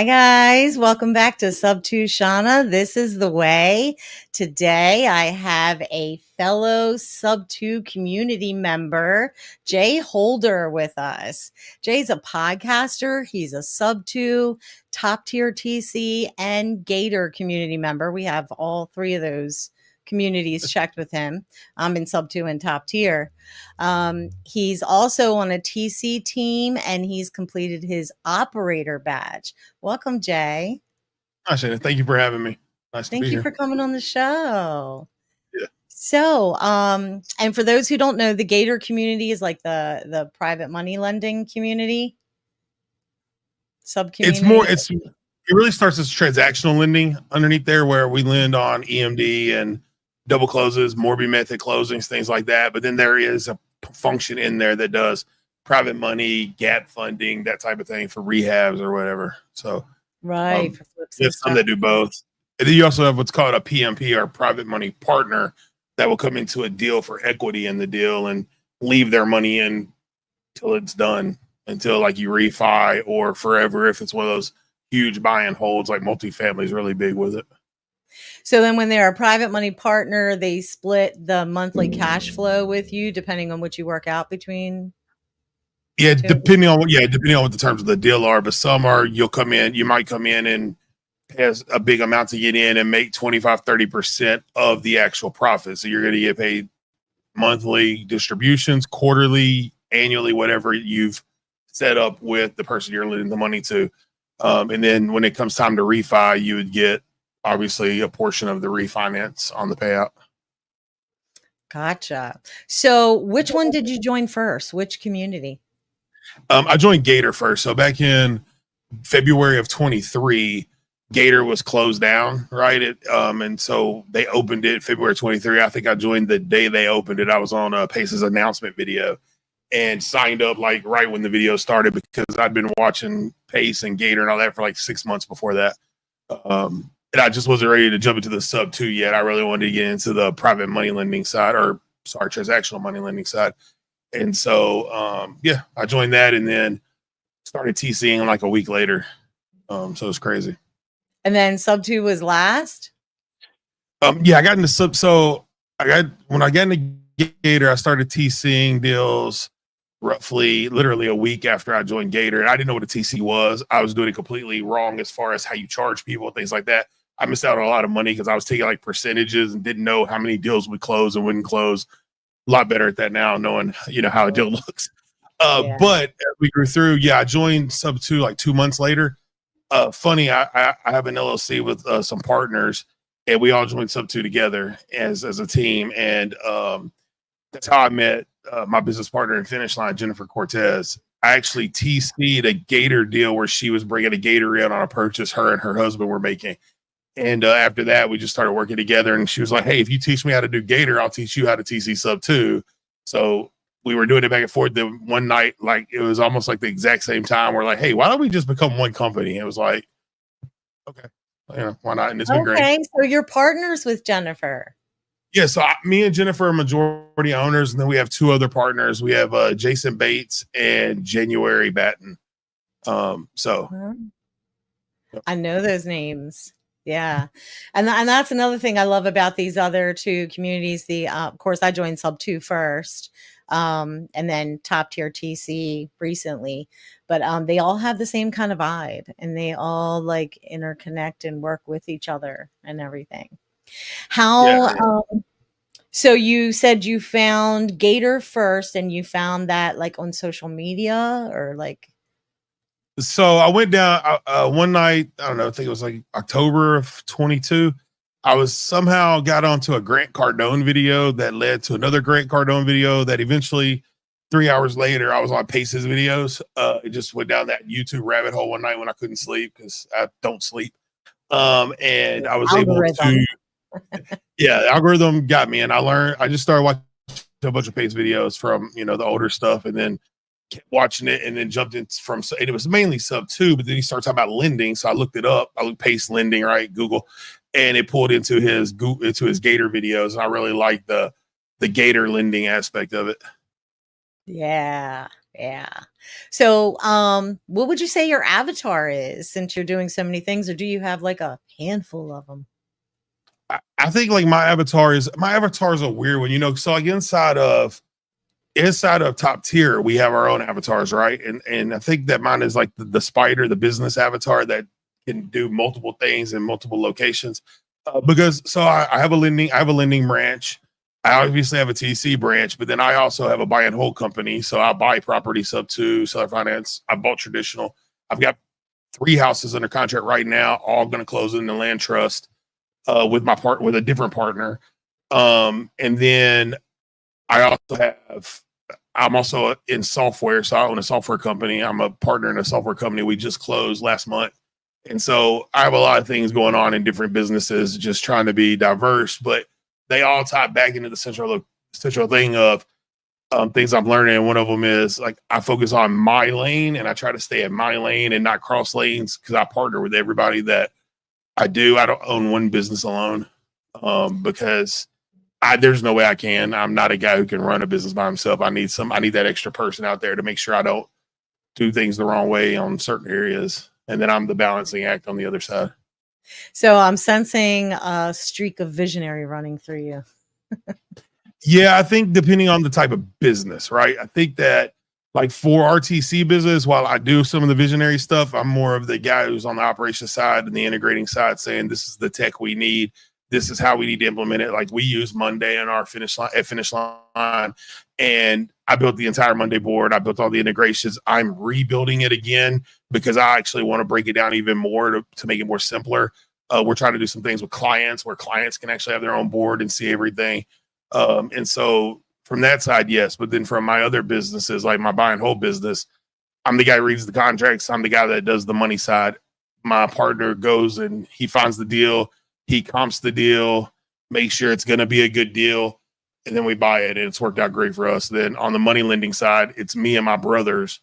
Hi guys, welcome back to Subto Shauna. This is the way. Today I have a fellow Subto community member, Jay Holder, with us. Jay's a podcaster. He's a Subto, Top Tier TC, and Gator community member. We have all three of those communities checked with him. I'm in Subto and Top Tier. He's also on a TC team, and he's completed his operator badge. Welcome, Jay. Hi, Shannon. Thank you for having me. Nice to be here. Thank you for coming on the show. Yeah. So, and for those who don't know, the Gator community is like the private money lending community, sub-community. It really starts as transactional lending underneath there, where we lend on EMD and double closes, Morby method closings, things like that. But then there is a function in there that does private money, gap funding, that type of thing for rehabs or whatever. So, right. There's some that do both. And then you also have what's called a PMP, or private money partner, that will come into a deal for equity in the deal and leave their money in till it's done, until like you refi or forever if it's one of those huge buy and holds, like multifamily is really big with it. So then when they're a private money partner, they split the monthly cash flow with you depending on what you work out between. Yeah, depending on what the terms of the deal are. But some are, you might come in and has a big amount to get in and make 25-30% of the actual profit. So you're going to get paid monthly distributions, quarterly, annually, whatever you've set up with the person you're lending the money to. And then when it comes time to refi, you would get obviously a portion of the refinance on the payout. Gotcha. So which one did you join first? Which community? I joined Gator first. So back in February of 23, Gator was closed down, right? And so they opened it February 23. I think I joined the day they opened it. I was on Pace's announcement video and signed up like right when the video started, because I'd been watching Pace and Gator and all that for like 6 months before that. And I just wasn't ready to jump into the Subto yet. I really wanted to get into the private money lending side, transactional money lending side. And so, I joined that and then started TCing like a week later. So it's crazy. And then Subto was last? I got into when I got into Gator, I started TCing deals literally a week after I joined Gator. And I didn't know what a TC was. I was doing it completely wrong as far as how you charge people and things like that. I missed out on a lot of money because I was taking like percentages and didn't know how many deals would close and wouldn't close. A lot better at that now, knowing, how a deal looks. But as we grew through, I joined Subto like 2 months later. Funny, I have an LLC with some partners, and we all joined Subto together as a team. And that's how I met my business partner in Finish Line, Jennifer Cortez. I actually TC'd a Gator deal where she was bringing a Gator in on a purchase her and her husband were making. And after that, we just started working together. And she was like, "Hey, if you teach me how to do Gator, I'll teach you how to TC Subto." So we were doing it back and forth. Then one night, like it was almost like the exact same time, we're like, "Hey, why don't we just become one company?" It was like, okay, why not? And it's been great. Okay, so you're partners with Jennifer. Yeah, so me and Jennifer are majority owners, and then we have two other partners. We have Jason Bates and January Batten. I know those names. Yeah. And that's another thing I love about these other two communities. Of course, I joined Subto first, and then Top Tier TC recently, but they all have the same kind of vibe, and they all like interconnect and work with each other and everything. So you said you found Gator first, and you found that like on social media or like. So I went down one night, I don't know, I think it was like October of 22. I was somehow got onto a Grant Cardone video that led to another Grant Cardone video that eventually 3 hours later, I was on Pace's videos. It just went down that YouTube rabbit hole one night when I couldn't sleep because I don't sleep. And I was able to, the algorithm got me, and I just started watching a bunch of Pace videos from, the older stuff, and then kept watching it, and then jumped in and it was mainly Subto, but then he started talking about lending. So I looked it up. I looked Pace lending, right? Google, and it pulled into his Gator videos. And I really liked the Gator lending aspect of it. Yeah. Yeah. So, what would you say your avatar is since you're doing so many things, or do you have like a handful of them? I think like my avatar is a weird one, you know. So like inside of top tier, we have our own avatars, right? And I think that mine is like the spider, the business avatar that can do multiple things in multiple locations. Because so I have a lending branch. I obviously have a TC branch, but then I also have a buy and hold company. So I buy property, Subto, seller finance. I bought traditional. I've got 3 houses under contract right now, all going to close in the land trust with a different partner. And then I also I'm also in software. So I own a software company. I'm a partner in a software company. We just closed last month. And so I have a lot of things going on in different businesses, just trying to be diverse, but they all tie back into the central thing of things I'm learning. And one of them is like, I focus on my lane and I try to stay in my lane and not cross lanes because I partner with everybody that I do. I don't own one business alone because there's no way I can. I'm not a guy who can run a business by himself. I need that extra person out there to make sure I don't do things the wrong way on certain areas. And then I'm the balancing act on the other side. So I'm sensing a streak of visionary running through you. Yeah, I think depending on the type of business, right? I think that like for RTC business, while I do some of the visionary stuff, I'm more of the guy who's on the operations side and the integrating side saying this is the tech we need. This is how we need to implement it. Like we use Monday in our finish line. And I built the entire Monday board. I built all the integrations. I'm rebuilding it again because I actually want to break it down even more to make it more simpler. We're trying to do some things with clients where clients can actually have their own board and see everything. And so from that side, yes. But then from my other businesses, like my buy and hold business, I'm the guy who reads the contracts. I'm the guy that does the money side. My partner goes and he finds the deal. He comps the deal, makes sure it's going to be a good deal. And then we buy it and it's worked out great for us. Then on the money lending side, it's me and my brothers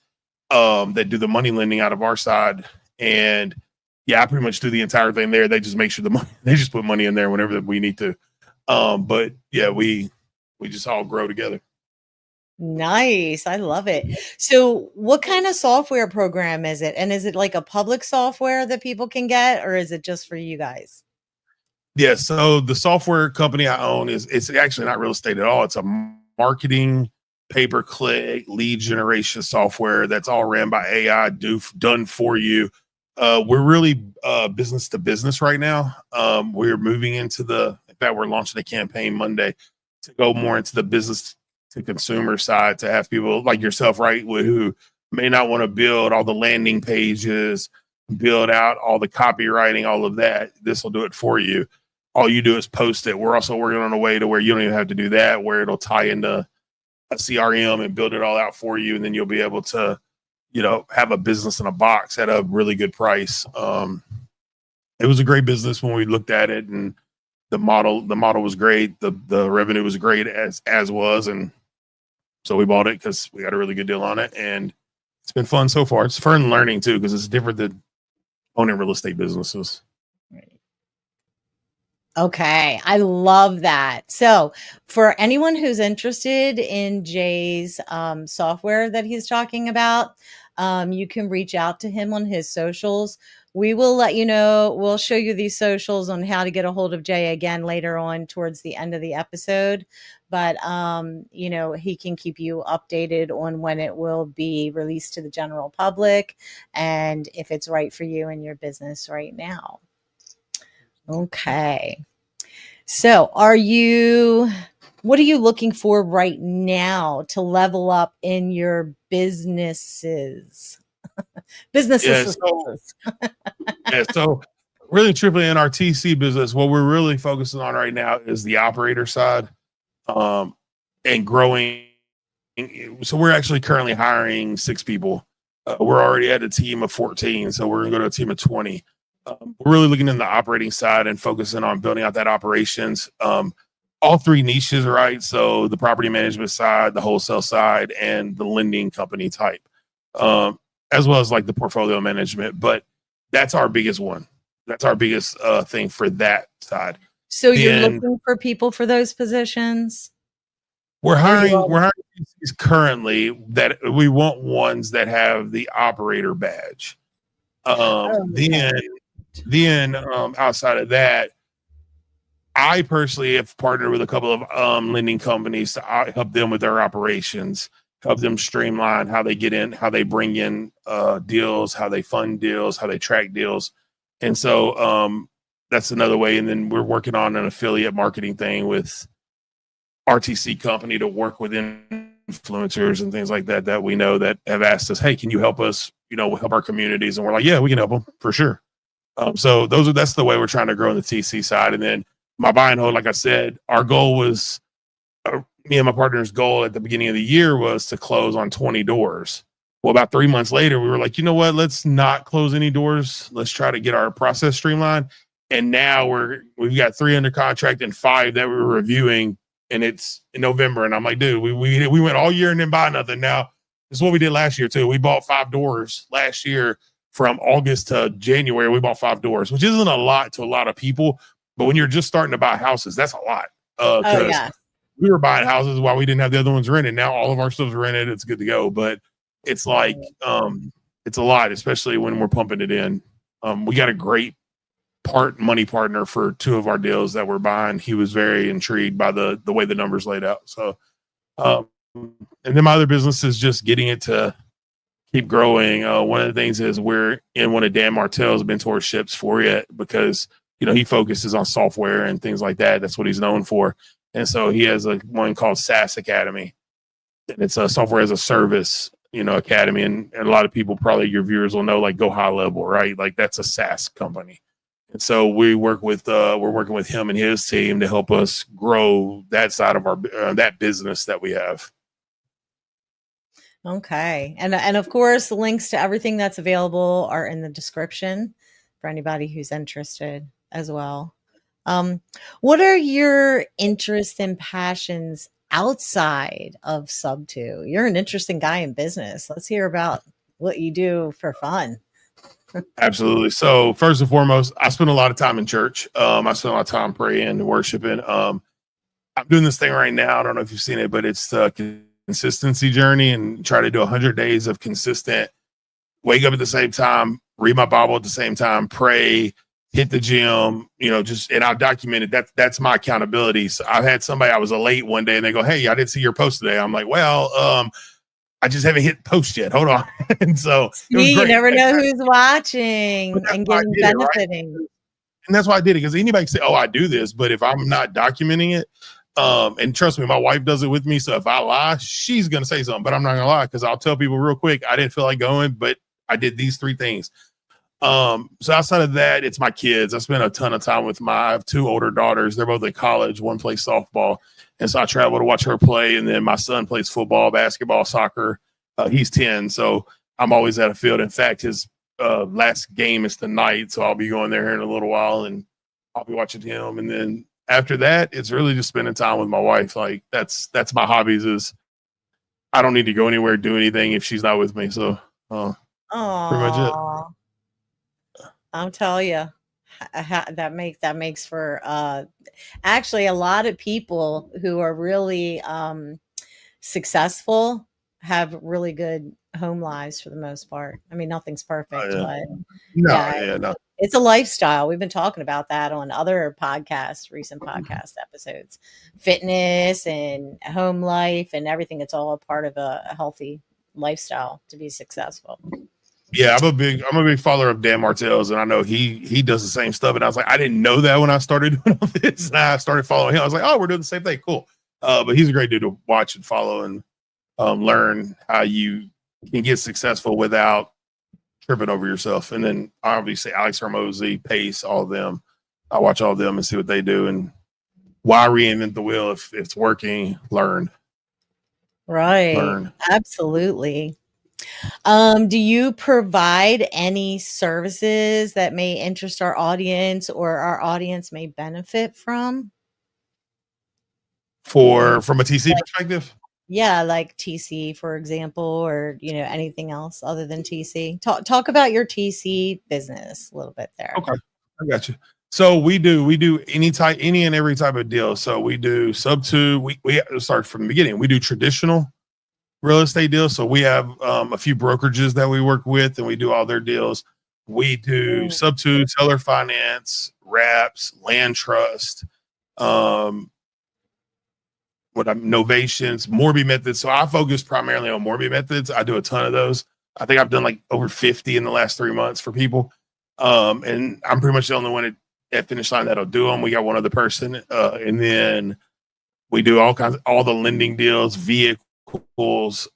that do the money lending out of our side. And yeah, I pretty much do the entire thing there. They just make sure they just put money in there whenever we need to. But yeah, we just all grow together. Nice. I love it. So, what kind of software program is it? And is it like a public software that people can get, or is it just for you guys? Yeah. So the software company I own it's actually not real estate at all. It's a marketing pay-per-click lead generation software that's all ran by AI, done for you. We're really business to business right now. We're moving into in fact, we're launching a campaign Monday to go more into the business to consumer side to have people like yourself, right, who may not want to build all the landing pages, build out all the copywriting, all of that. This will do it for you. All you do is post it. We're also working on a way to where you don't even have to do that, where it'll tie into a CRM and build it all out for you. And then you'll be able to, have a business in a box at a really good price. It was a great business when we looked at it, and the model was great. The revenue was great as was. And so we bought it because we got a really good deal on it. And it's been fun so far. It's fun learning too, because it's different than owning real estate businesses. Okay, I love that. So, for anyone who's interested in Jay's software that he's talking about, you can reach out to him on his socials. We will let you know. We'll show you these socials on how to get a hold of Jay again later on towards the end of the episode. But he can keep you updated on when it will be released to the general public and if it's right for you and your business right now. Okay. So, what are you looking for right now to level up in your businesses? Yeah. Businesses. So really truthfully in our TC business, what we're really focusing on right now is the operator side, and growing. So we're actually currently hiring 6 people. We're already at a team of 14, so we're going to go to a team of 20. We're really looking in the operating side and focusing on building out that operations. All 3 niches, right? So the property management side, the wholesale side, and the lending company type, as well as like the portfolio management. But that's our biggest one. That's our biggest thing for that side. So you're Then looking for people for those positions? We're hiring TCs currently that we want ones that have the operator badge. Then outside of that, I personally have partnered with a couple of lending companies to help them with their operations, help them streamline how they get in, how they bring in deals, how they fund deals, how they track deals. And so that's another way. And then we're working on an affiliate marketing thing with RTC company to work with influencers and things like that that we know that have asked us, hey, can you help us, help our communities? And we're like, yeah, we can help them for sure. So that's the way we're trying to grow on the TC side. And then my buy and hold, like I said, our goal was me and my partner's goal at the beginning of the year was to close on 20 doors. Well, about 3 months later, we were like, you know what? Let's not close any doors. Let's try to get our process streamlined. And now we've got 3 under contract and 5 that we're reviewing, and it's in November. And I'm like, dude, we went all year and didn't buy nothing. Now this is what we did last year too. We bought 5 doors last year. From August to January, we bought 5 doors, which isn't a lot to a lot of people. But when you're just starting to buy houses, that's a lot. Because we were buying houses while we didn't have the other ones rented. Now all of our stuff's rented. It's good to go. But it's like, it's a lot, especially when we're pumping it in. We got a great money partner for 2 of our deals that we're buying. He was very intrigued by the way the numbers laid out. So, and then my other business is just getting it to keep growing. One of the things is we're in one of Dan Martell's mentorships for it because, he focuses on software and things like that. That's what he's known for. And so he has one called SaaS Academy. And it's a software as a service, academy. And a lot of people, probably your viewers will know, like Go High Level, right? Like that's a SaaS company. And so we're working with him and his team to help us grow that side of our that business that we have. Okay. And of course, the links to everything that's available are in the description for anybody who's interested as well. What are your interests and passions outside of Subto? You're an interesting guy in business. Let's hear about what you do for fun. Absolutely. So first and foremost, I spend a lot of time in church. I spend a lot of time praying and worshiping. I'm doing this thing right now. I don't know if you've seen it, but it's the consistency journey, and try to do 100 days of consistent, wake up at the same time, read my Bible at the same time, pray, hit the gym, and I'll document it. That's my accountability. So I've had somebody, I was late one day and they go, hey, I didn't see your post today. I'm like, well, I just haven't hit post yet. Hold on. And so you never know who's watching and getting benefiting. Right? And that's why I did it. Because anybody can say, oh, I do this. But if I'm not documenting it, and trust me, my wife does it with me. So if I lie, she's going to say something, but I'm not going to lie because I'll tell people real quick, I didn't feel like going, but I did these 3 things. So outside of that, it's my kids. I spend a ton of time with I have 2 older daughters. They're both at college. One plays softball. And so I travel to watch her play. And then my son plays football, basketball, soccer. He's 10. So I'm always at a field. In fact, his last game is tonight. So I'll be going there here in a little while and I'll be watching him. And then after that, it's really just spending time with my wife. Like that's my hobbies. Is I don't need to go anywhere, do anything if she's not with me. So pretty much it. I'll tell you, that makes for actually a lot of people who are really successful have really good home lives for the most part. I mean, nothing's perfect, but no. It's a lifestyle. We've been talking about that on other podcasts, recent podcast episodes. Fitness and home life and everything. It's all a part of a healthy lifestyle to be successful. Yeah, I'm a big follower of Dan Martell's, and I know he does the same stuff. And I was like, I didn't know that when I started doing all this, and I started following him. I was like, oh, we're doing the same thing. Cool. But he's a great dude to watch and follow and learn how you can get successful without tripping over yourself. And then obviously Alex Hormozy, Pace, all of them. I watch all of them and see what they do and why reinvent the wheel if it's working. Learn. Absolutely. Do you provide any services that may interest our audience or our audience may benefit from? From a TC perspective? Yeah, like TC, for example, or anything else other than TC. Talk about your TC business a little bit there. Okay, I got you. So we do any and every type of deal. So we do Subto. We start from the beginning. We do traditional real estate deals. So we have a few brokerages that we work with, and we do all their deals. We do Subto, seller finance, wraps, land trust, novations, Morby methods. So I focus primarily on Morby methods. I do a ton of those. I think I've done like over 50 in the last 3 months for people. And I'm pretty much the only one at Finish Line that'll do them. We got one other person. And then we do all the lending deals, vehicles,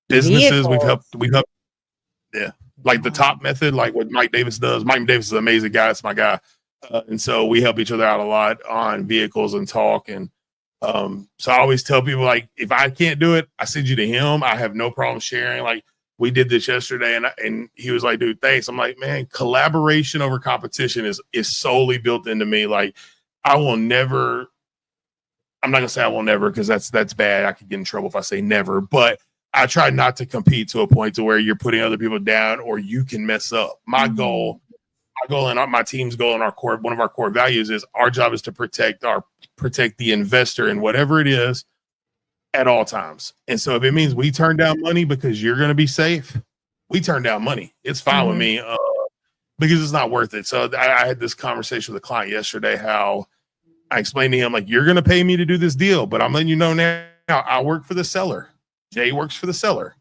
businesses. We've helped. Yeah. Like the top method, like what Mike Davis does. Mike Davis is an amazing guy. It's my guy. And so we help each other out a lot on vehicles and talk. And so I always tell people, like, if I can't do it, I send you to him. I have no problem sharing. Like, we did this yesterday, and he was like, dude, thanks. I'm like, man, collaboration over competition is solely built into me. Like, I will never, I'm not gonna say I will never, because that's bad. I could get in trouble if I say never, but I try not to compete to a point to where you're putting other people down or you can mess up. My goal and my team's goal and one of our core values is our job is to protect the investor in whatever it is at all times. And so if it means we turn down money because you're going to be safe, we turn down money. It's fine with me because it's not worth it. So I had this conversation with a client yesterday, how I explained to him, like, you're going to pay me to do this deal, but I'm letting you know now, I work for the seller. Jay works for the seller.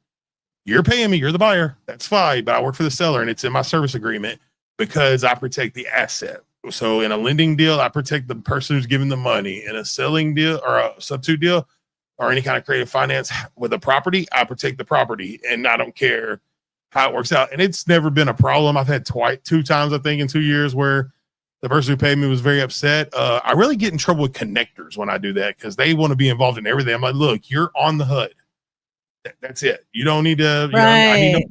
You're paying me. You're the buyer. That's fine. But I work for the seller, and it's in my service agreement because I protect the asset. So in a lending deal, I protect the person who's giving the money. In a selling deal or a Subto deal or any kind of creative finance with a property, I protect the property, and I don't care how it works out. And it's never been a problem. I've had two times, I think, in 2 years where the person who paid me was very upset. I really get in trouble with connectors when I do that because they want to be involved in everything. I'm like, look, you're on the HUD. That's it. You don't need to. I need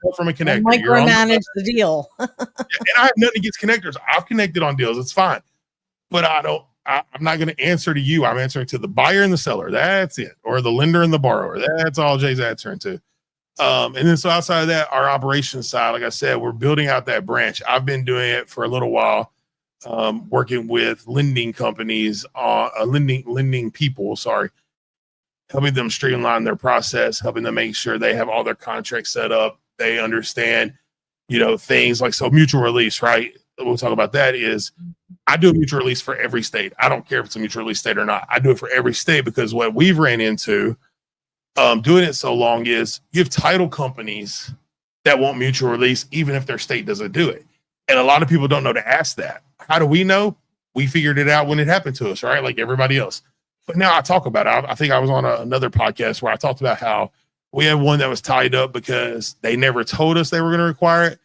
no from a connector. Micromanage the deal. And I have nothing against connectors. I've connected on deals. It's fine. But I'm not going to answer to you. I'm answering to the buyer and the seller. That's it. Or the lender and the borrower. That's all Jay's answering to. And then so outside of that, our operations side, like I said, we're building out that branch. I've been doing it for a little while, working with lending companies, lending people, helping them streamline their process, helping them make sure they have all their contracts set up. They understand, things like, so mutual release, right? We'll talk about that. Is I do a mutual release for every state. I don't care if it's a mutual release state or not. I do it for every state because what we've ran into doing it so long is you have title companies that want mutual release even if their state doesn't do it. And a lot of people don't know to ask that. How do we know? We figured it out when it happened to us, right? Like everybody else. But now I talk about it. I think I was on another podcast where I talked about how we had one that was tied up because they never told us they were going to require it.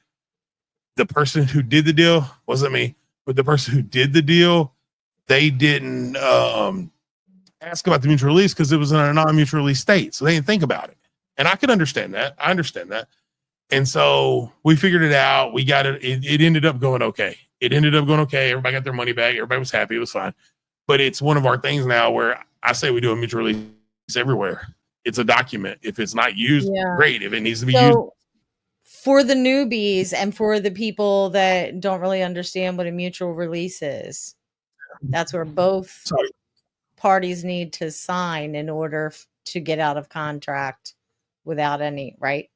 The person who did the deal, wasn't me, but the person who did the deal, they didn't ask about the mutual release because it was in a non-mutual release state. So they didn't think about it. And I could understand that. I understand that. And so we figured it out. We got it. It ended up going okay. Everybody got their money back. Everybody was happy. It was fine. But it's one of our things now where I say we do a mutual release everywhere. It's a document. If it's not used, great. If it needs to be used. For the newbies and for the people that don't really understand what a mutual release is, that's where both parties need to sign in order to get out of contract without any, right?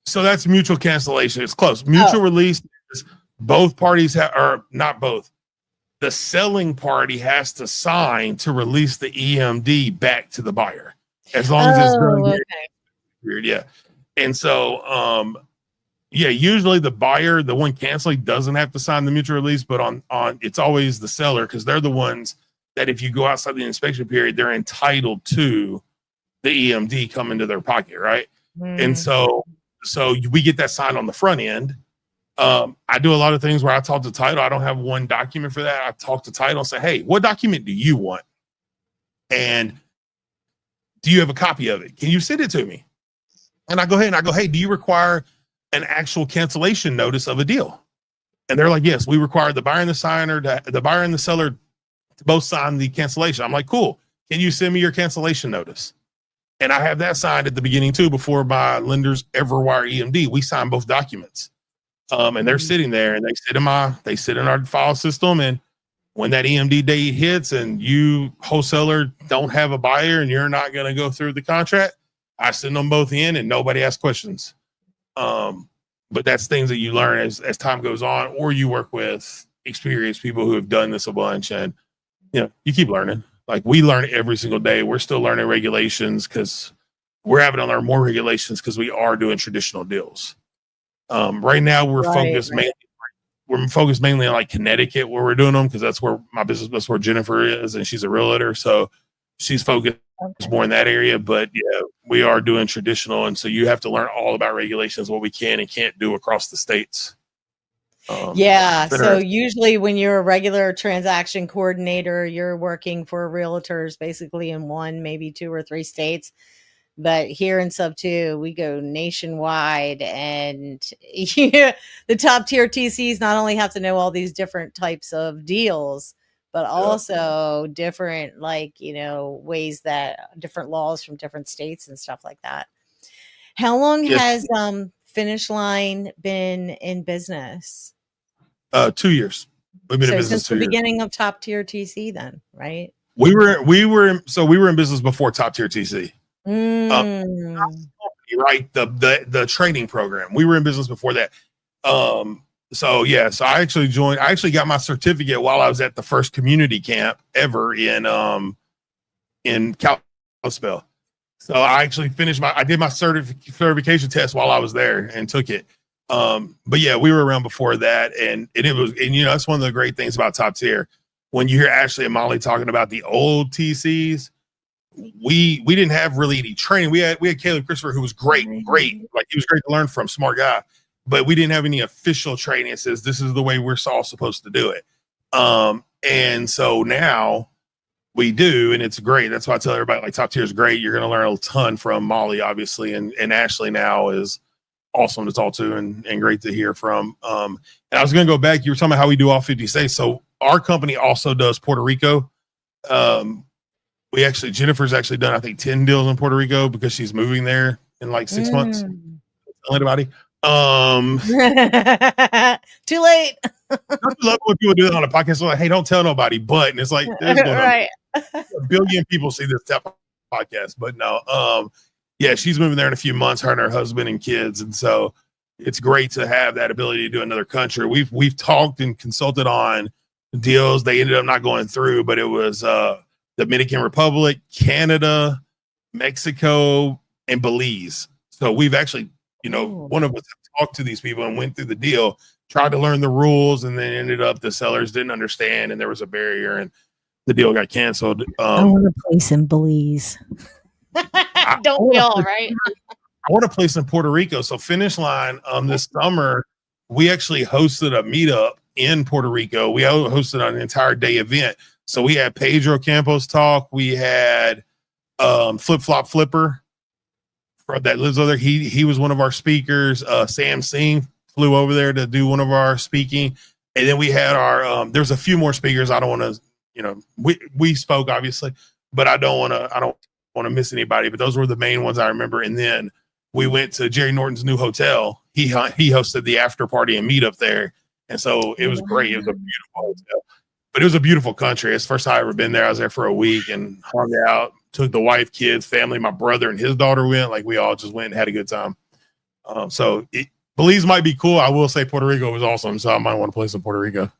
So that's mutual cancellation. It's close. Mutual release is both parties or not both. The selling party has to sign to release the EMD back to the buyer, as long as it's done. Okay. Yeah. And so, usually the buyer, the one canceling, doesn't have to sign the mutual release, but on it's always the seller because they're the ones that if you go outside the inspection period, they're entitled to the EMD come into their pocket, right? And so we get that signed on the front end. I do a lot of things where I talk to title. I don't have one document for that. I talk to title and say, hey, what document do you want? And do you have a copy of it? Can you send it to me? And I go ahead and I go, hey, do you require an actual cancellation notice of a deal? And they're like, yes, we require the buyer and the buyer and the seller to both sign the cancellation. I'm like, cool. Can you send me your cancellation notice? And I have that signed at the beginning too, before my lenders ever wire EMD. We sign both documents. And they're sitting there and they sit in our file system. And when that EMD date hits and you wholesaler don't have a buyer and you're not going to go through the contract, I send them both in and nobody asks questions. But that's things that you learn as time goes on, or you work with experienced people who have done this a bunch, and you keep learning. Like we learn every single day. We're still learning regulations because we're having to learn more regulations because we are doing traditional deals. Right now we're focused mainly on like Connecticut where we're doing them because that's where that's where Jennifer is, and she's a realtor, so she's focused more in that area. But yeah, we are doing traditional, and so you have to learn all about regulations, what we can and can't do across the states. So usually when you're a regular transaction coordinator, you're working for realtors basically in one, maybe 2 or 3 states. But here in Subto, we go nationwide, and the top tier TCs not only have to know all these different types of deals, but also different, ways that different laws from different states and stuff like that. How long has Finish Line been in business? 2 years. We've been in business since the beginning of Top Tier TC, then, right? We were in business before Top Tier TC. Right, the training program. We were in business before that. So I actually got my certificate while I was at the first community camp ever in Kalispell. So I actually I did my certification test while I was there and took it. But yeah, we were around before that, and that's one of the great things about Top Tier. When you hear Ashley and Molly talking about the old TCs, we didn't have really any training. We had Caleb Christopher, who was great. Like he was great to learn from, smart guy. But we didn't have any official training that says this is the way we're all supposed to do it. And so now we do, and it's great. That's why I tell everybody, like, Top Tier is great. You're going to learn a ton from Molly, obviously, and Ashley now is awesome to talk to and great to hear from. And I was going to go back. You were talking about how we do all 50 states. So our company also does Puerto Rico. Jennifer's actually done, I think, 10 deals in Puerto Rico because she's moving there in like 6 months. Tell anybody. Too late. I love when people do that on a podcast. They're like, hey, don't tell nobody. But, and it's like, there's right. A billion people see this podcast, but no. She's moving there in a few months, her and her husband and kids. And so it's great to have that ability to do another country. We've talked and consulted on deals. They ended up not going through, but it was Dominican Republic, Canada, Mexico, and Belize. So we've actually, one of us talked to these people and went through the deal, tried to learn the rules, and then ended up the sellers didn't understand, and there was a barrier, and the deal got canceled. I want to place in Belize. Don't we all, right? I want to place in Puerto Rico. So Finish Line, this summer, we actually hosted a meetup in Puerto Rico. We hosted an entire day event. So we had Pedro Campos talk. We had Flip Flop Flipper that lives over there. He was one of our speakers. Sam Singh flew over there to do one of our speaking. And then we had our there's a few more speakers. I don't want to, we spoke obviously, but I don't want to miss anybody. But those were the main ones I remember. And then we went to Jerry Norton's new hotel. He hosted the after party and meetup there. And so it was great. It was a beautiful hotel. But it was a beautiful country. It's the first time I've ever been there. I was there for a week and hung out, took the wife, kids, family, my brother and his daughter went. Like we all just went and had a good time. Belize might be cool. I will say Puerto Rico was awesome. So I might want to play some Puerto Rico.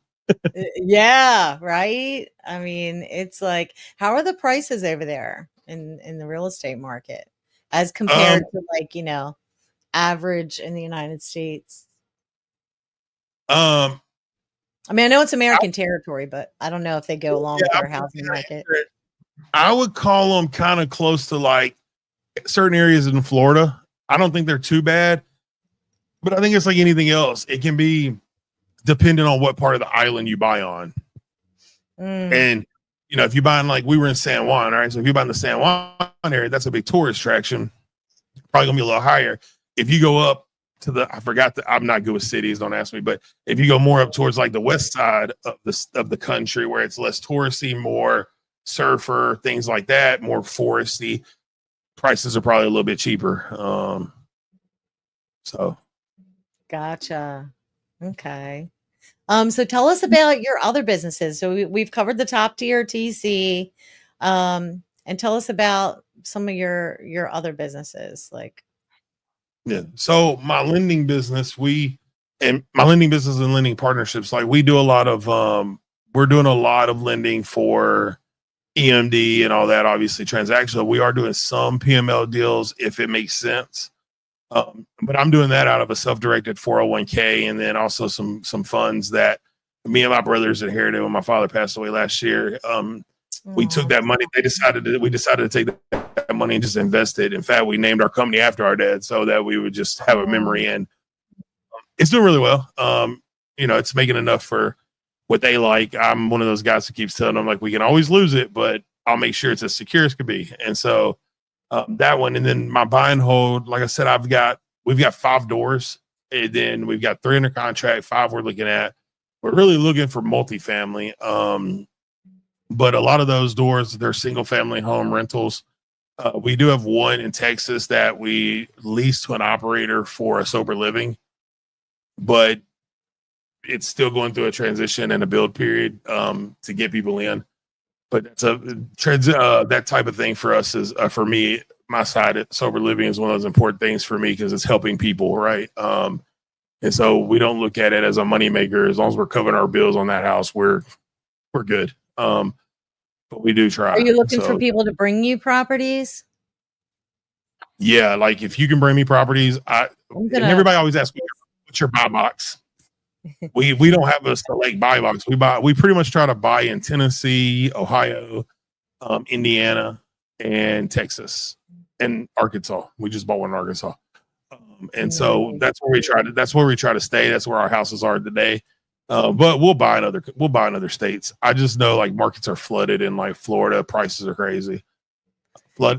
Yeah, right. I mean, it's like, how are the prices over there in the real estate market as compared to average in the United States? I mean, I know it's American territory, but I don't know if they go along with our housing market. I would call them kind of close to like certain areas in Florida. I don't think they're too bad, but I think it's like anything else. It can be dependent on what part of the island you buy on. And, if you buy in, like we were in San Juan, right? So if you buy in the San Juan area, that's a big tourist attraction. Probably gonna be a little higher. If you go up to I'm not good with cities, don't ask me, but if you go more up towards like the west side of the country where it's less touristy, more surfer, things like that, more foresty, prices are probably a little bit cheaper. So gotcha. Okay. So tell us about your other businesses. So we've covered the top tier TC, and tell us about some of your other businesses. Like, Yeah. So my lending business, my lending business and lending partnerships, like we do a lot of we're doing a lot of lending for EMD and all that, obviously transactional. We are doing some PML deals if it makes sense. But I'm doing that out of a self-directed 401k, and then also some funds that me and my brothers inherited when my father passed away last year. We took oh, that money. We decided to take that money and just invest it. In fact, we named our company after our dad so that we would just have a oh, memory. And it's doing really well. It's making enough for what they like. I'm one of those guys who keeps telling them like we can always lose it, but I'll make sure it's as secure as could be. And so that one, and then my buy and hold. Like I said, we've got 5 doors, and then we've got 3 under contract, 5 we're looking at. We're really looking for multifamily, but a lot of those doors they're single family home rentals. We do have one in Texas that we lease to an operator for a sober living, but it's still going through a transition and a build period to get people in. But it's that type of thing for us is for me. My side at sober living is one of those important things for me because it's helping people, right? And so we don't look at it as a moneymaker. As long as we're covering our bills on that house, we're good. But we do are try. you looking for So people to bring you properties? yeah, like if you can bring me properties, I'm and gonna. everybody always asks me, "What's your buy box?" We don't have a select buy box. We pretty much try to buy in Tennessee, Ohio, Indiana, and Texas, and Arkansas. We just bought one in Arkansas, and so Nice. that's where we try to. That's where we try to stay. That's where our houses are today. But we'll buy in other states. I just know like markets are flooded in like Florida. Prices are crazy.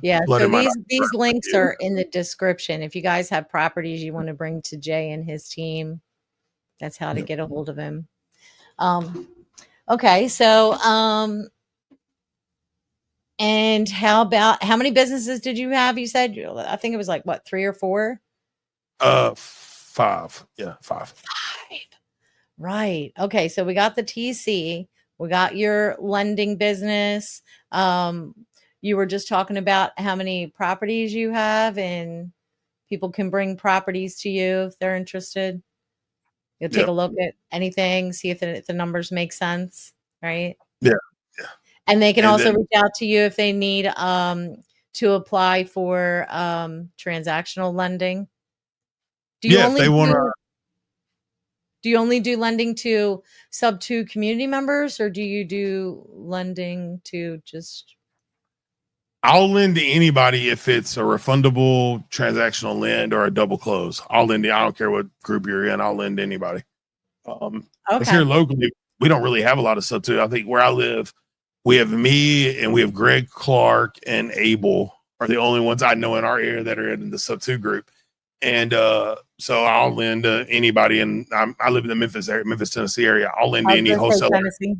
Yeah. So Flooded might not be these links right. are in the description. If you guys have properties you want to bring to Jay and his team, that's how to Yeah. get a hold of him. Um, okay. So and how many businesses did you have? You said I think it was like what, 3 or 4? 5. Yeah, 5. 5. Right. Okay. So we got the TC, we got your lending business. Um, you were just talking about how many properties you have, and people can bring properties to you if they're interested. You'll take Yep. a look at anything, see if the numbers make sense, right? Yeah. Yeah. And they can And also then reach out to you if they need to apply for transactional lending. Do you yeah, if only they want to, lending to sub 2 community members, or do you do lending to just I'll lend to anybody if it's a refundable transactional lend or a double close. I'll lend to, I don't care what group you're in. I'll lend to anybody. Because okay. here locally, we don't really have a lot of sub two. I think where I live, we have me and we have Greg Clark and Abel are the only ones I know in our area that are in the sub two group. And so I'll lend to anybody. And I live in the Memphis area, Memphis, Tennessee area. I'll lend I to was any gonna say wholesaler. Tennessee.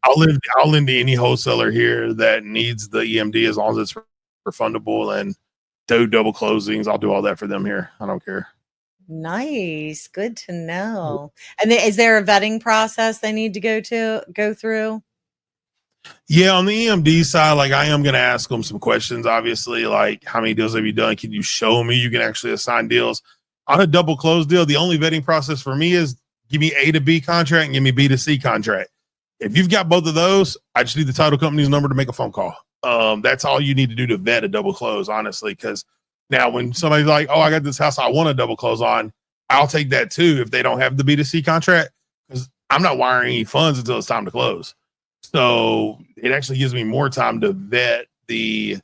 I'll lend to any wholesaler here that needs the EMD as long as it's refundable and do double closings. I'll do all that for them here. I don't care. Nice. Good to know. And is there a vetting process they need to go through? Yeah, on the EMD side, like I am going to ask them some questions. Obviously, like how many deals have you done? Can you show me you can actually assign deals on a double close deal? The only vetting process for me is give me A to B contract and give me B to C contract. If you've got both of those, I just need the title company's number to make a phone call. That's all you need to do to vet a double close, honestly. Because now when somebody's like, "Oh, I got this house I want a double close on," I'll take that too if they don't have the B to C contract because I'm not wiring any funds until it's time to close. So it actually gives me more time to vet the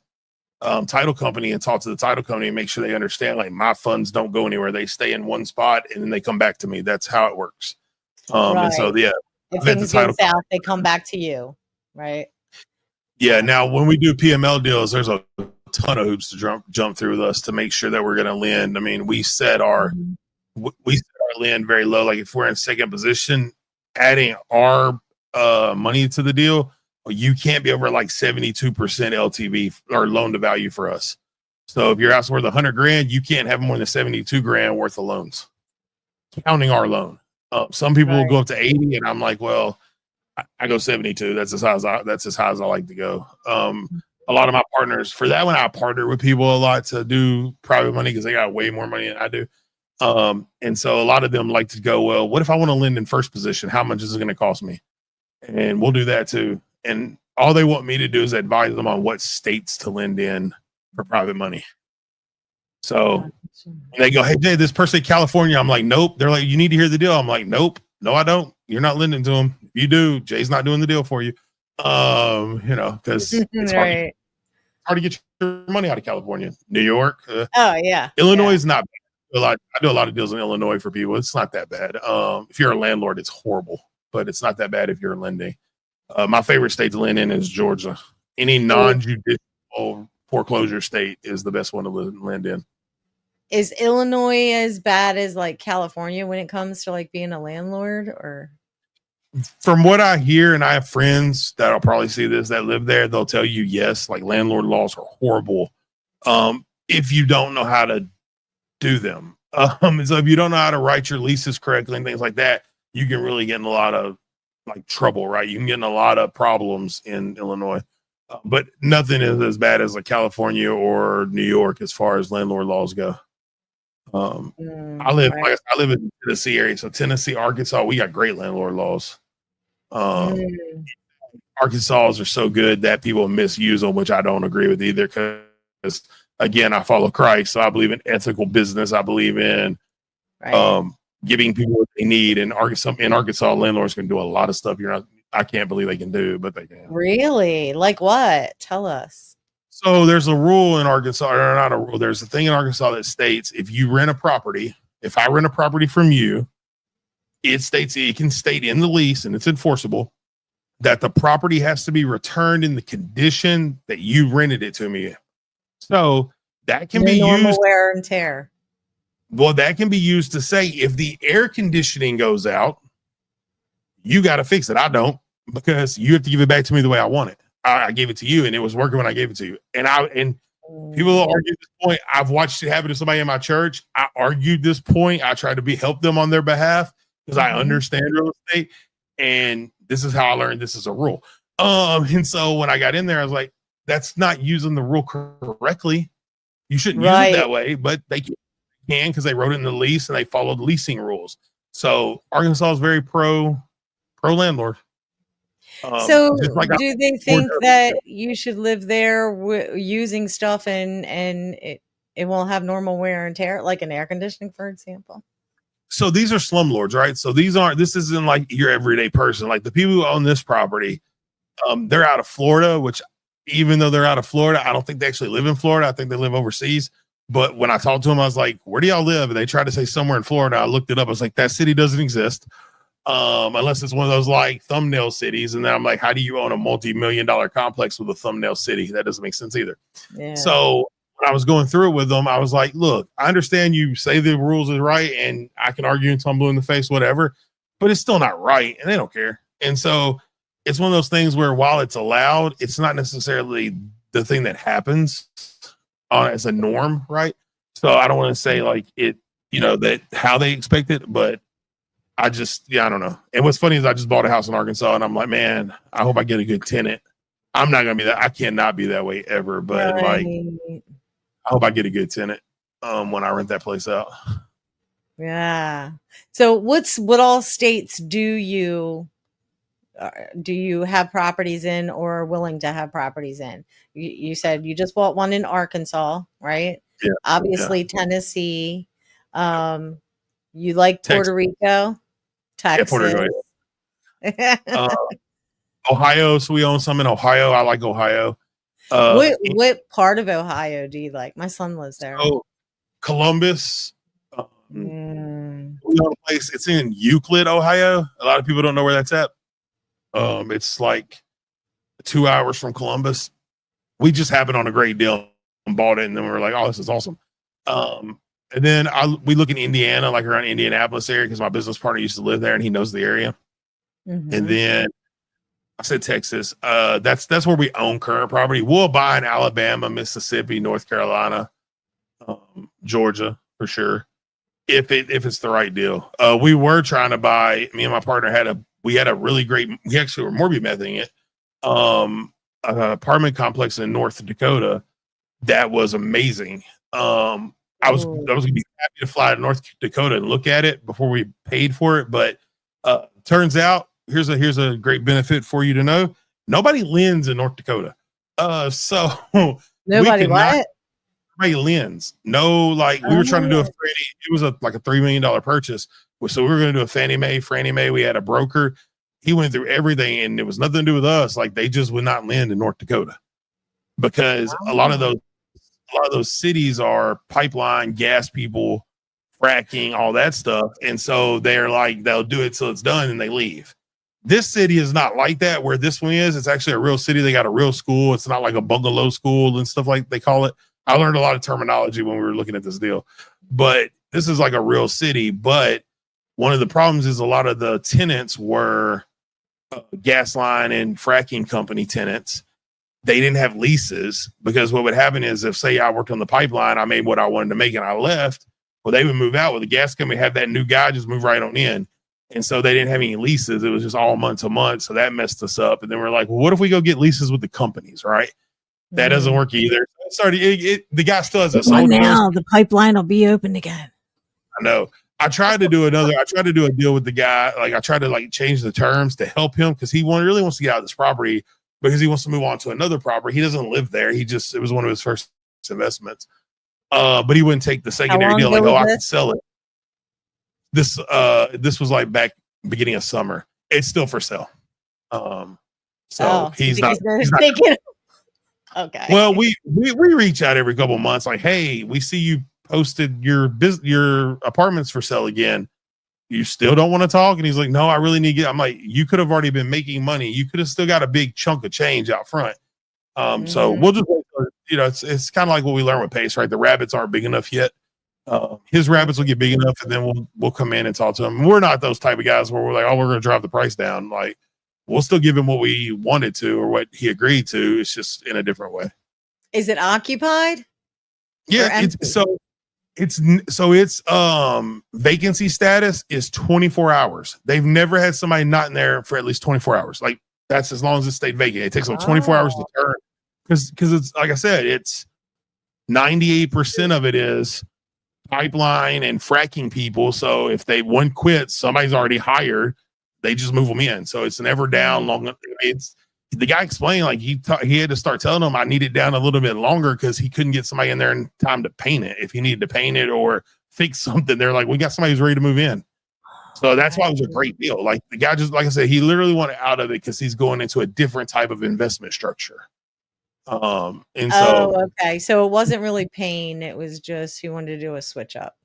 title company and talk to the title company and make sure they understand like my funds don't go anywhere. They stay in one spot and then they come back to me. That's how it works. And Right. so, yeah, If I vet the things go title south, company. they come back to you, right? Yeah. Now, when we do PML deals, there's a ton of hoops to jump through with us to make sure that we're going to lend. I mean, Mhm. we set our lend very low. Like if we're in second position, adding our money to the deal, you can't be over like 72% LTV or loan to value for us. So if your house is worth 100 grand, you can't have more than 72 grand worth of loans, counting our loan. Some people will Right. go up to 80, and I'm like, well, I go 72. That's as high as I like to go. A lot of my partners for that one, I partner with people a lot to do private money because they got way more money than I do. And so a lot of them like to go, well, what if I want to lend in first position? How much is it going to cost me? And we'll do that too. And all they want me to do is advise them on what states to lend in for private money. So they go, hey, Jay, this person in California. I'm like, nope. They're like, you need to hear the deal. I'm like, nope. No, I don't. You're not lending to them. If you do, Jay's not doing the deal for you. Because it's Right. hard to get your money out of California. New York. Oh yeah. Illinois Yeah. is not bad. I do a lot of deals in Illinois for people. It's not that bad. If you're a landlord, it's horrible, but it's not that bad if you're lending. My favorite state to lend in is Georgia. Any non-judicial foreclosure state is the best one to lend in. Is Illinois as bad as like California when it comes to like being a landlord? Or from what I hear, and I have friends that'll probably see this that live there, they'll tell you yes, like landlord laws are horrible. If you don't know how to do them. So if you don't know how to write your leases correctly and things like that, you can really get in a lot of like trouble, right? You can get in a lot of problems in Illinois, but nothing is as bad as like California or New York as far as landlord laws go. I live in Tennessee area, so Tennessee, Arkansas, we got great landlord laws. Arkansas are so good that people misuse them, which I don't agree with either. Because again, I follow Christ, so I believe in ethical business. I believe in giving people what they need. And Arkansas, landlords can do a lot of stuff I can't believe they can do, but they can. Really? Like what? Tell us. So there's a rule in Arkansas, or not a rule. There's a thing in Arkansas that states if you rent a property, if I rent a property from you, it can state in the lease, and it's enforceable, that the property has to be returned in the condition that you rented it to me. So that can be used wear and tear. Well, that can be used to say if the air conditioning goes out, you got to fix it. I don't, because you have to give it back to me the way I want it. I gave it to you, and it was working when I gave it to you. And people argue this point. I've watched it happen to somebody in my church. I argued this point. I tried to help them on their behalf because I understand real estate, and this is how I learned this is a rule. And so when I got in there, I was like, that's not using the rule correctly. You shouldn't use it that way, but they can because they wrote it in the lease and they followed leasing rules. So Arkansas is very pro landlord. So do they think that you should live there using stuff and it won't have normal wear and tear, like an air conditioning, for example? So these are slumlords, right? So this isn't like your everyday person. Like the people who own this property, they're out of Florida, which even though they're out of Florida, I don't think they actually live in Florida. I think they live overseas. But when I talked to them, I was like, where do y'all live? And they tried to say somewhere in Florida. I looked it up. I was like, that city doesn't exist. Unless it's one of those like thumbnail cities. And then I'm like, how do you own a multi-million-dollar complex with a thumbnail city? That doesn't make sense either. Yeah. So when I was going through it with them, I was like, look, I understand you say the rules is right, and I can argue until I'm blue in the face, whatever, but it's still not right, and they don't care. And so it's one of those things where while it's allowed, it's not necessarily the thing that happens as a norm, right? So I don't want to say like it, that how they expect it, but I don't know. And what's funny is I just bought a house in Arkansas, and I'm like, man, I hope I get a good tenant. I'm not gonna be that. I cannot be that way ever. But like, I hope I get a good tenant when I rent that place out. Yeah. So what all states do you have properties in or are willing to have properties in? You said you just bought one in Arkansas, right? Yeah. Obviously, yeah. Tennessee. You like Puerto Rico, Texas. Yeah, Puerto Rico. Ohio. So we own some in Ohio. I like Ohio. What part of Ohio do you like? My son lives there. Oh, Columbus. We own a place. It's in Euclid, Ohio. A lot of people don't know where that's at. It's like 2 hours from Columbus. We just happened on a great deal and bought it, and then we were like, "Oh, this is awesome." And then we look in Indiana, like around Indianapolis area, because my business partner used to live there and he knows the area. And then I said Texas. That's where we own current property. We'll buy in Alabama, Mississippi, North Carolina, Georgia for sure. if it's the right deal. We were trying to buy. Me and my partner had a really great. We actually were Morby mething it. An apartment complex in North Dakota that was amazing. I was gonna be happy to fly to North Dakota and look at it before we paid for it, but turns out here's a great benefit for you to know. Nobody lends in North Dakota. So nobody what? Nobody lends. No, like we were trying to do a Freddie. It was like a $3 million purchase. So we were going to do a Fannie Mae. We had a broker. He went through everything, and it was nothing to do with us. Like they just would not lend in North Dakota because a lot of those cities are pipeline gas people, fracking, all that stuff, and so they're like they'll do it till it's done and they leave. This city is not like that. Where this one is, it's actually a real city. They got a real school. It's not like a bungalow school and stuff like they call it. I learned a lot of terminology when we were looking at this deal, but this is like a real city. But one of the problems is a lot of the tenants were gas line and fracking company tenants. They didn't have leases because what would happen is if, say, I worked on the pipeline, I made what I wanted to make and I left, well, they would move out with the gas company, have that new guy just move right on in. And so they didn't have any leases. It was just all month to month. So that messed us up. And then we're like, well, what if we go get leases with the companies, right? That doesn't work either. The guy still has a soul. Now the pipeline will be open again. I know. I tried to do a deal with the guy. Like I tried to like change the terms to help him because he really wants to get out of this property because he wants to move on to another property. He doesn't live there. It was one of his first investments. But he wouldn't take the secondary deal. Like, I can sell it. This was like back beginning of summer. It's still for sale. He's not taking. Okay. Well, we reach out every couple of months, like, hey, we see you posted your apartments for sale again. You still don't want to talk? And he's like, no, I really need to get. I'm like, you could have already been making money. You could have still got a big chunk of change out front. So we'll just, it's kind of like what we learned with Pace, right? The rabbits aren't big enough yet. His rabbits will get big enough, and then we'll come in and talk to him. We're not those type of guys where we're like, oh, we're going to drive the price down. Like, we'll still give him what we wanted to or what he agreed to. It's just in a different way. Is it occupied? Yeah. It's vacancy status is 24 hours. They've never had somebody not in there for at least 24 hours. Like that's as long as it stayed vacant. It takes them 24 hours to turn because it's like I said, it's 98% of it is pipeline and fracking people. So if one quits, somebody's already hired. They just move them in. So it's never down long. It's the guy explained like he had to start telling them I need it down a little bit longer because he couldn't get somebody in there in time to paint it. If he needed to paint it or fix something, they're like, we got somebody who's ready to move in. So that's why it was a great deal. Like the guy just, like I said, he literally wanted out of it because he's going into a different type of investment structure. Okay. So it wasn't really pain. It was just he wanted to do a switch up.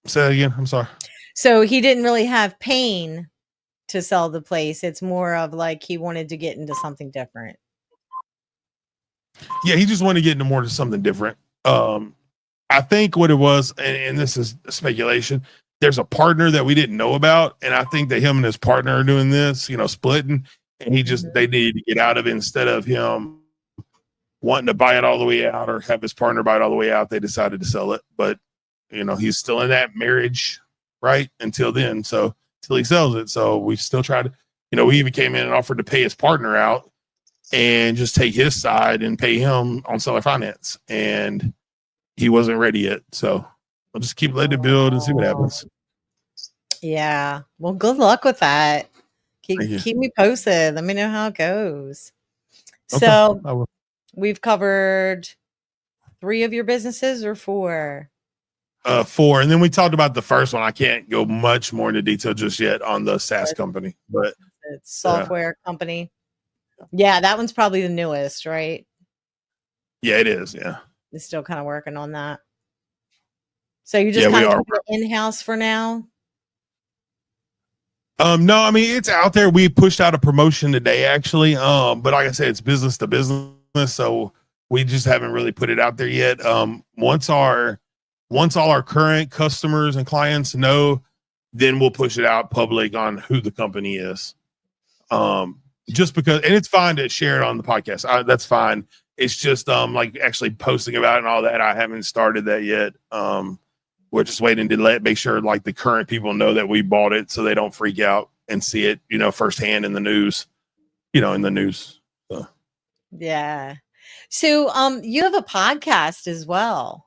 Say that again. I'm sorry. So he didn't really have pain to sell the place. It's more of like he wanted to get into something different. Yeah, he just wanted to get into something different. I think what it was, and this is speculation, there's a partner that we didn't know about, and I think that him and his partner are doing this, splitting, and they needed to get out of it instead of him wanting to buy it all the way out or have his partner buy it all the way out. They decided to sell it, but he's still in that marriage, right? Until then, so till he sells it. So we still tried to, we even came in and offered to pay his partner out and just take his side and pay him on seller finance. And he wasn't ready yet. So I'll just keep letting it build and see what happens. Yeah. Well, good luck with that. Keep me posted. Let me know how it goes. Okay, so we've covered 3 of your businesses or 4? 4. And then we talked about the first one. I can't go much more into detail just yet on the SaaS company, but it's software company. Yeah, that one's probably the newest, right? Yeah, it is. Yeah. It's still kind of working on that. So you just kind of in-house for now? No, I mean, it's out there. We pushed out a promotion today, actually. But like I said, it's business to business. So we just haven't really put it out there yet. Once all our current customers and clients know, then we'll push it out public on who the company is. Just because, and it's fine to share it on the podcast. That's fine. It's just like actually posting about it and all that. I haven't started that yet. We're just waiting to make sure like the current people know that we bought it so they don't freak out and see it, firsthand in the news, So. Yeah. So you have a podcast as well,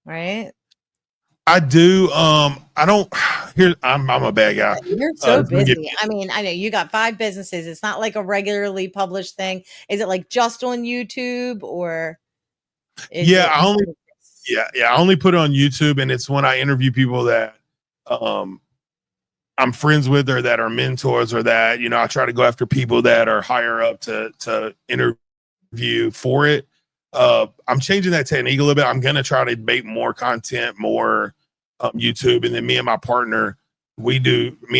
right? I do. I don't here. I'm a bad guy. You're so busy. I mean, I know you got 5 businesses. It's not like a regularly published thing. Is it like just on YouTube or is it I only put it on YouTube, and it's when I interview people that I'm friends with or that are mentors or that, I try to go after people that are higher up to interview for it. I'm changing that technique a little bit. I'm going to try to make more content, more YouTube. And then me and my partner, me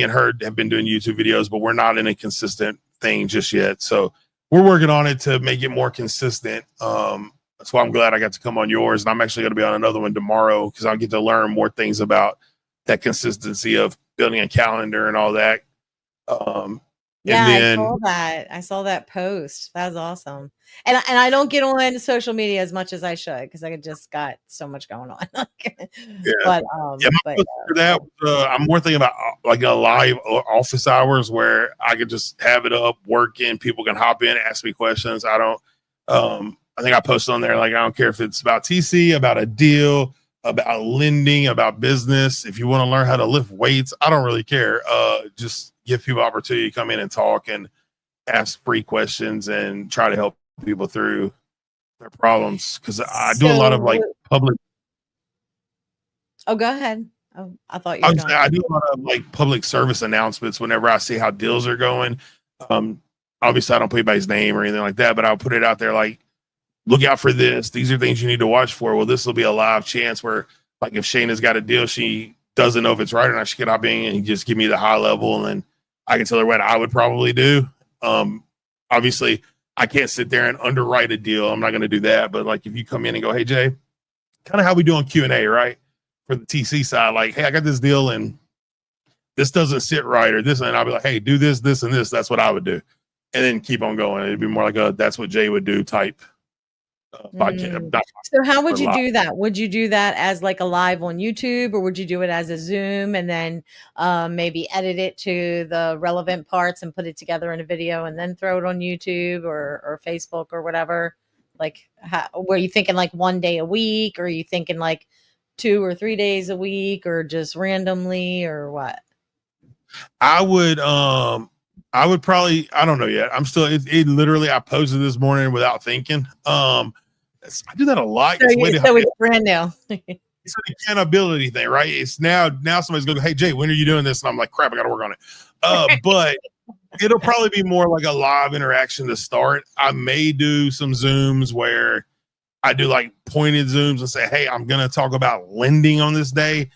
and her have been doing YouTube videos, but we're not in a consistent thing just yet. So we're working on it to make it more consistent. That's why I'm glad I got to come on yours. And I'm actually going to be on another one tomorrow because I'll get to learn more things about that consistency of building a calendar and all that. Yeah, I saw that post. That was awesome. And I don't get on social media as much as I should because I just got so much going on. But for that, I'm more thinking about like a live office hours where I could just have it up working. People can hop in, ask me questions. I think I posted on there like I don't care if it's about TC, about a deal, about lending, about business. If you want to learn how to lift weights, I don't really care. Just give people opportunity to come in and talk and ask free questions and try to help people through their problems. Because I do a lot of like public. Oh, go ahead. Oh, I thought I do a lot of like public service announcements whenever I see how deals are going. Obviously, I don't put anybody's name or anything like that, but I'll put it out there like, look out for this. These are things you need to watch for. Well, this will be a live chance where, like, if Shayna's got a deal, she doesn't know if it's right or not. She can hop in and just give me the high level, and I can tell her what I would probably do. Obviously, I can't sit there and underwrite a deal. I'm not going to do that. But like, if you come in and go, "Hey, Jay, kind of how we do on Q&A, right?" For the TC side, like, "Hey, I got this deal and this doesn't sit right," or this, and I'll be like, "Hey, do this, this, and this." That's what I would do, and then keep on going. It'd be more like a "that's what Jay would do" type. So how would you do that? Would you do that as like a live on YouTube, or would you do it as a Zoom and then maybe edit it to the relevant parts and put it together in a video and then throw it on YouTube or Facebook or whatever? Like, were you thinking like 1 day a week, or are you thinking like 2 or 3 days a week, or just randomly, or what? I would probably, I don't know yet. I'm still, it literally, I posted this morning without thinking. I do that a lot. So it's brand new. It's an accountability thing, right? It's now somebody's going to go, "Hey, Jay, when are you doing this?" And I'm like, "Crap, I got to work on it." But it'll probably be more like a live interaction to start. I may do some Zooms where I do like pointed Zooms and say, "Hey, I'm going to talk about lending on this day."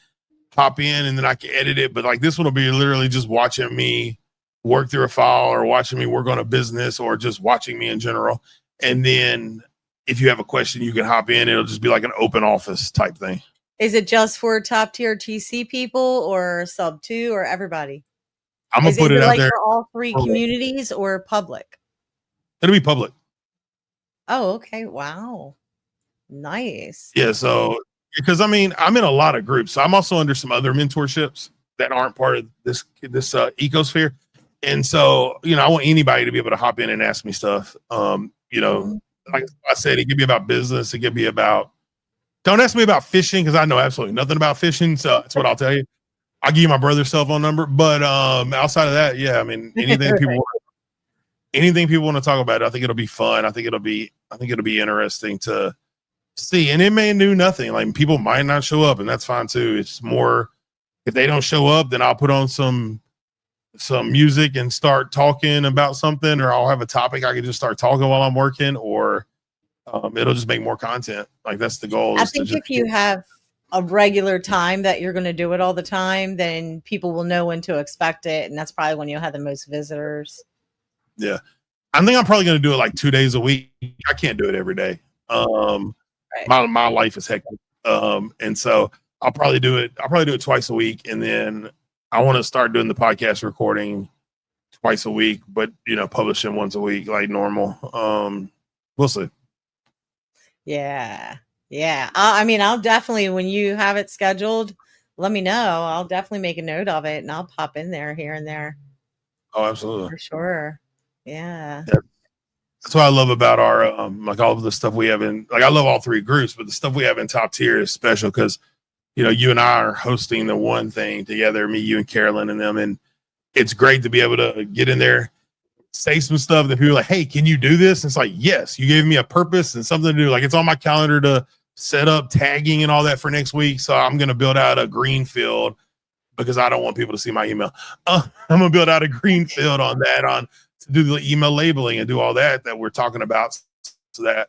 Hop in and then I can edit it. But like this one will be literally just watching me work through a file or watching me work on a business or just watching me in general. And then if you have a question, you can hop in. It'll just be like an open office type thing. Is it just for top tier TC people or Subto or everybody? I'm going to put it out there for all 3 communities or public? It'll be public. Oh, okay. Wow. Nice. Yeah. So, because I mean, I'm in a lot of groups. So I'm also under some other mentorships that aren't part of this ecosphere. And so, I want anybody to be able to hop in and ask me stuff. Like I said, it could be about business. It could be about, don't ask me about fishing because I know absolutely nothing about fishing. So that's what I'll tell you. I'll give you my brother's cell phone number. But outside of that, yeah, I mean, anything people want to talk about, I think it'll be fun. I think it'll be interesting to see. And it may do nothing. Like people might not show up, and that's fine too. It's more if they don't show up, then I'll put on some music and start talking about something, or I'll have a topic I can just start talking while I'm working, or it'll just make more content. Like that's the goal. I think if you have a regular time that you're going to do it all the time, then people will know when to expect it. And that's probably when you'll have the most visitors. Yeah. I think I'm probably going to do it like 2 days a week. I can't do it every day. Right. My life is hectic. And so I'll probably do it twice a week. And then I want to start doing the podcast recording twice a week, but publishing once a week, like normal. we'll see. Yeah. Yeah. I mean, I'll definitely, when you have it scheduled, let me know. I'll definitely make a note of it and I'll pop in there here and there Oh, absolutely. for sure. Yeah. That's what I love about our like all of the stuff we have in, like I love all three groups, but the stuff we have in top tier is special because you and I are hosting the one thing together, me, you, and Carolyn and them, and it's great to be able to get in there, say some stuff that people are like, hey, can you do this? And it's like, yes, you gave me a purpose and something to do. Like it's on my calendar to set up tagging and all that for next week. So I'm going to build out a green field because I don't want people to see my email. I'm going to build out a green field on that, to do the email labeling and do all that we're talking about so that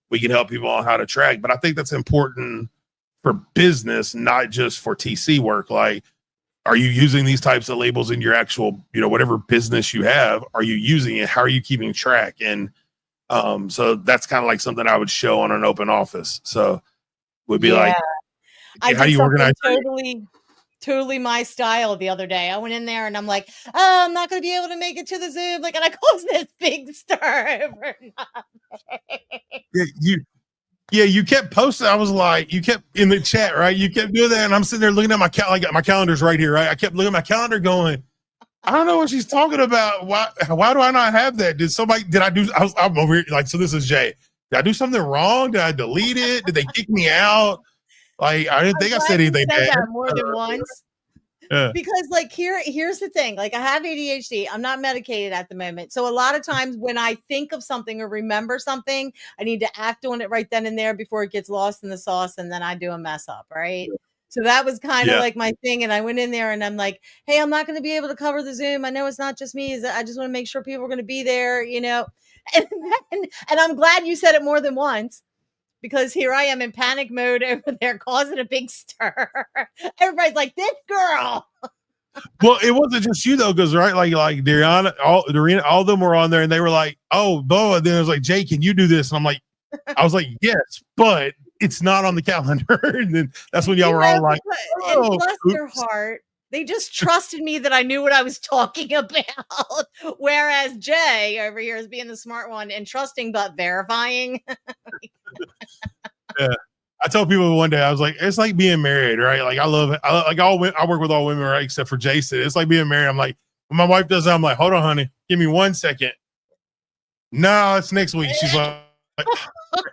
we can help people on how to track. But I think that's important for business, not just for TC work. Like, are you using these types of labels in your actual, whatever business you have? Are you using it? How are you keeping track? And so that's kind of like something I would show on an open office. So would be like, I how do did you something organize? totally my style the other day. I went in there and I'm like, oh, I'm not going to be able to make it to the Zoom. Like, and I caused this big stir over nothing. You kept posting. I was like, you kept in the chat, right? You kept doing that. And I'm sitting there looking at my my calendar's right here, right? I kept looking at my calendar going, I don't know what she's talking about. Why do I not have that? I'm over here. Like, so this is Jay. Did I do something wrong? Did I delete it? Did they kick me out? Like, I didn't think I said anything bad. That more than once. Yeah. Because like here's the thing. Like I have ADHD. I'm not medicated at the moment. So a lot of times when I think of something or remember something, I need to act on it right then and there before it gets lost in the sauce and then I do a mess up, right? Yeah. So that was kind of like my thing. And I went in there and I'm like, hey, I'm not going to be able to cover the Zoom. I know it's not just me. I just want to make sure people are going to be there, And I'm glad you said it more than once. Because here I am in panic mode over there causing a big stir. Everybody's like, this girl. Well, it wasn't just you though, because like Dariana, Dorina, all of them were on there and they were like, oh, Bo. And then it was like, Jay, can you do this? And I'm like, I was like, yes, but it's not on the calendar. And then that's when y'all were all like, oh, and bless their heart. They just trusted me that I knew what I was talking about. Whereas Jay over here is being the smart one and trusting but verifying. Yeah. I told people one day, I was like, it's like being married, right? Like I love it. I work with all women, right? Except for Jason. It's like being married. I'm like, when my wife does that, I'm like, hold on, honey. Give me 1 second. No, it's next week. She's like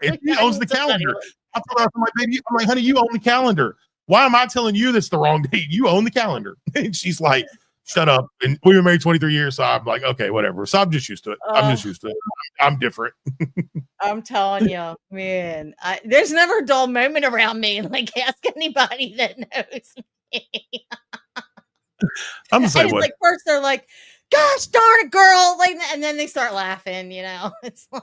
he owns the calendar. I told her, I'm like, baby, I'm like, honey, you own the calendar. Why am I telling you this the wrong date? You own the calendar. And she's like, shut up. And we were married 23 years. So I'm like, okay, whatever. So I'm just used to it. I'm different. I'm telling you, man, there's never a dull moment around me. Like, ask anybody that knows me. I'm the same way. Like, first they're like, gosh darn it, girl. Like, and then they start laughing, It's like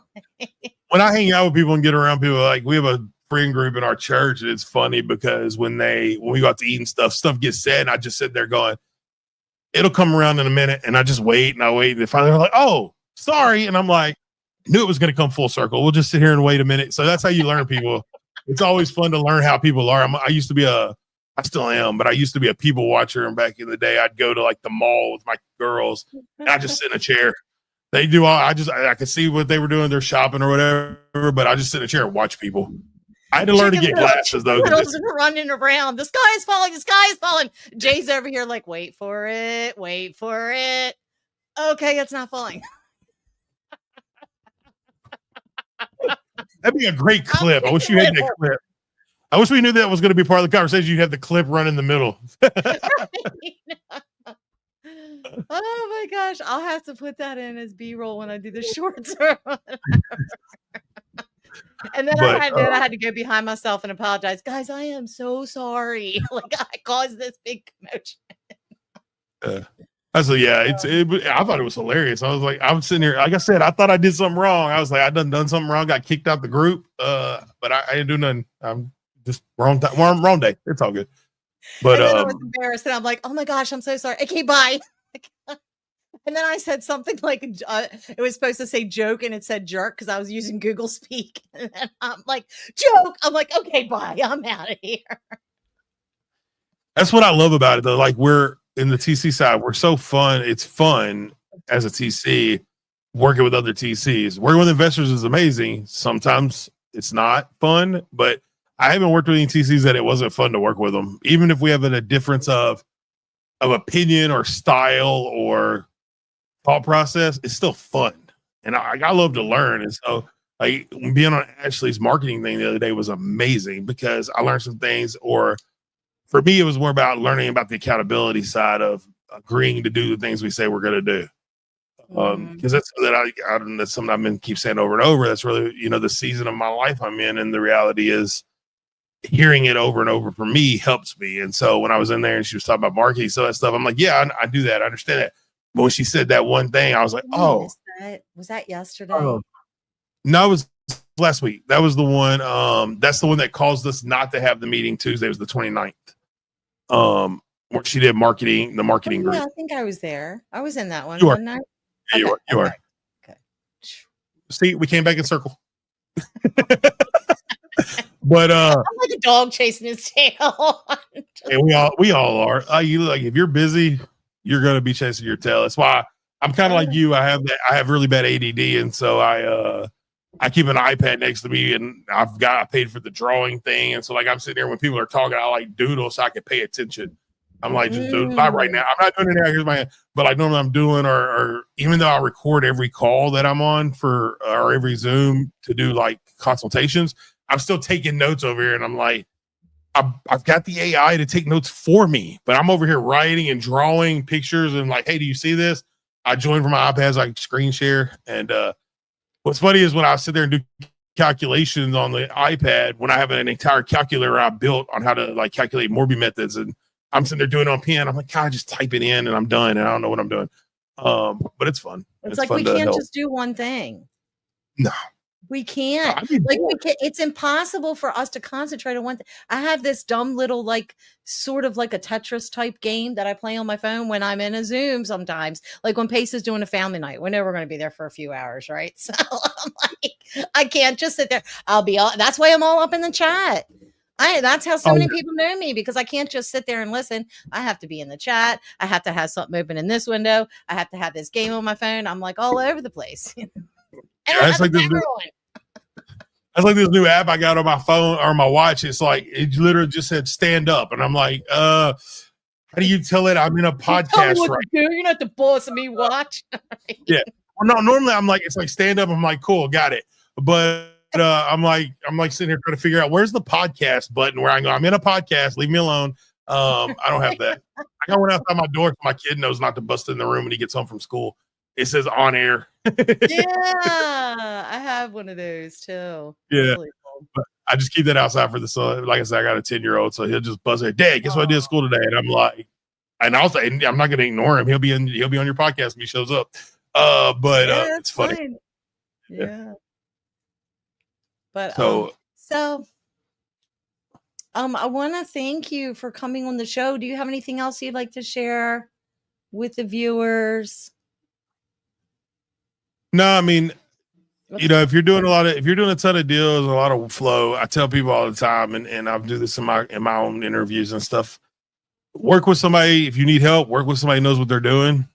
when I hang out with people and get around people, like we have a friend group in our church, and it's funny because when we go out to eat and stuff gets said, and I just sit there going, it'll come around in a minute, and I just wait and I wait, and finally they're like, oh, sorry, and I'm like, knew it was going to come full circle. We'll just sit here and wait a minute. So that's how you learn people. It's always fun to learn how people are. I still am, but I used to be a people watcher, and back in the day, I'd go to like the mall with my girls, and I just sit in a chair. They do all. I could see what they were doing. They're shopping or whatever, but I just sit in a chair and watch people. I had to learn to get glasses though. Running around. The sky is falling. The sky is falling. Jay's over here like, wait for it. Wait for it. Okay, it's not falling. That'd be a great clip. I wish you had that clip. I wish we knew that was going to be part of the conversation. You'd have the clip run in the middle. Oh my gosh. I'll have to put that in as B-roll when I do the shorts. And then I had to go behind myself and apologize. Guys, I am so sorry. Like I caused this big commotion. I thought it was hilarious. I was like, I'm sitting here, like I said, I thought I did something wrong. I was like, I done something wrong, got kicked out the group. But I didn't do nothing. I'm just wrong day. It's all good. But I was embarrassed and I'm like, oh my gosh, I'm so sorry. Okay, bye. And then I said something like, it was supposed to say joke and it said jerk because I was using Google Speak. And then I'm like, joke. I'm like, okay, bye. I'm out of here. That's what I love about it though. Like we're in the TC side, we're so fun. It's fun as a TC working with other TCs. Working with investors is amazing. Sometimes it's not fun, but I haven't worked with any TCs that it wasn't fun to work with them. Even if we have a difference of opinion or style or thought process, it's still fun. And I love to learn. And so like being on Ashley's marketing thing the other day was amazing because I learned some things, or for me, it was more about learning about the accountability side of agreeing to do the things we say we're going to do. Because that's that's something I've been keep saying over and over. That's really, the season of my life I'm in. And the reality is hearing it over and over for me helps me. And so when I was in there and she was talking about marketing, so that stuff, I'm like, yeah, I do that. I understand that. But when she said that one thing, I was like, oh, was that yesterday? No, it was last week. That was the one. That's the one that caused us not to have the meeting Tuesday. It was the 29th. Where she did the marketing group. Yeah, I think I was there. I was in that one. You are. I? Yeah, okay, you are. Okay. See, we came back in circle. But I'm like a dog chasing his tail. and we all are. You like if you're busy, you're gonna be chasing your tail. That's why I'm kind of like you. I have really bad ADD, and so I keep an iPad next to me, and I paid for the drawing thing, and so like I'm sitting there when people are talking, I like doodle so I can pay attention. I'm like just doodle. Not right now. I'm not doing it now. Here's my hand. But I know what I'm doing, or even though I record every call that I'm on or every Zoom to do like consultations, I'm still taking notes over here, and I'm like, I've got the AI to take notes for me, but I'm over here writing and drawing pictures and like, hey, do you see this? I joined from my iPad, like screen share. And what's funny is when I sit there and do calculations on the iPad, when I have an entire calculator I built on how to like calculate Morby methods, and I'm sitting there doing it on pen, I'm like, God, I just type it in and I'm done, and I don't know what I'm doing. But it's fun. It's like we can't just do one thing. No. We can't. It's impossible for us to concentrate on one thing. I have this dumb little like sort of like a Tetris type game that I play on my phone when I'm in a Zoom sometimes. Like when Pace is doing a family night, we know we're going to be there for a few hours, right? So I'm like, I can't just sit there. That's why I'm all up in the chat. That's how so many people know me, because I can't just sit there and listen. I have to be in the chat. I have to have something open in this window. I have to have this game on my phone. I'm like all over the place. That's like this new app I got on my phone or my watch. It's like it literally just said stand up, and I'm like, how do you tell it I'm in a podcast? Right? You're not the boss of me. Watch. Yeah. Well, no. Normally I'm like, it's like stand up. I'm like, cool, got it. But I'm like sitting here trying to figure out where's the podcast button where I go, I'm in a podcast. Leave me alone. I don't have that. I got one outside my door so my kid knows not to bust in the room when he gets home from school. It says on air. Yeah, I have one of those too. Yeah, but I just keep that outside for the son. Like I said, I got a 10-year-old, so he'll just buzz there. Dad, guess what I did at school today? And I'm like, and also, and I'm not going to ignore him. He'll be on your podcast when he shows up. But it's funny. Fine. Yeah. But so I want to thank you for coming on the show. Do you have anything else you'd like to share with the viewers? No, I mean, if you're doing a ton of deals, a lot of flow, I tell people all the time, and I do this in my own interviews and stuff. Work with somebody. If you need help, work with somebody who knows what they're doing.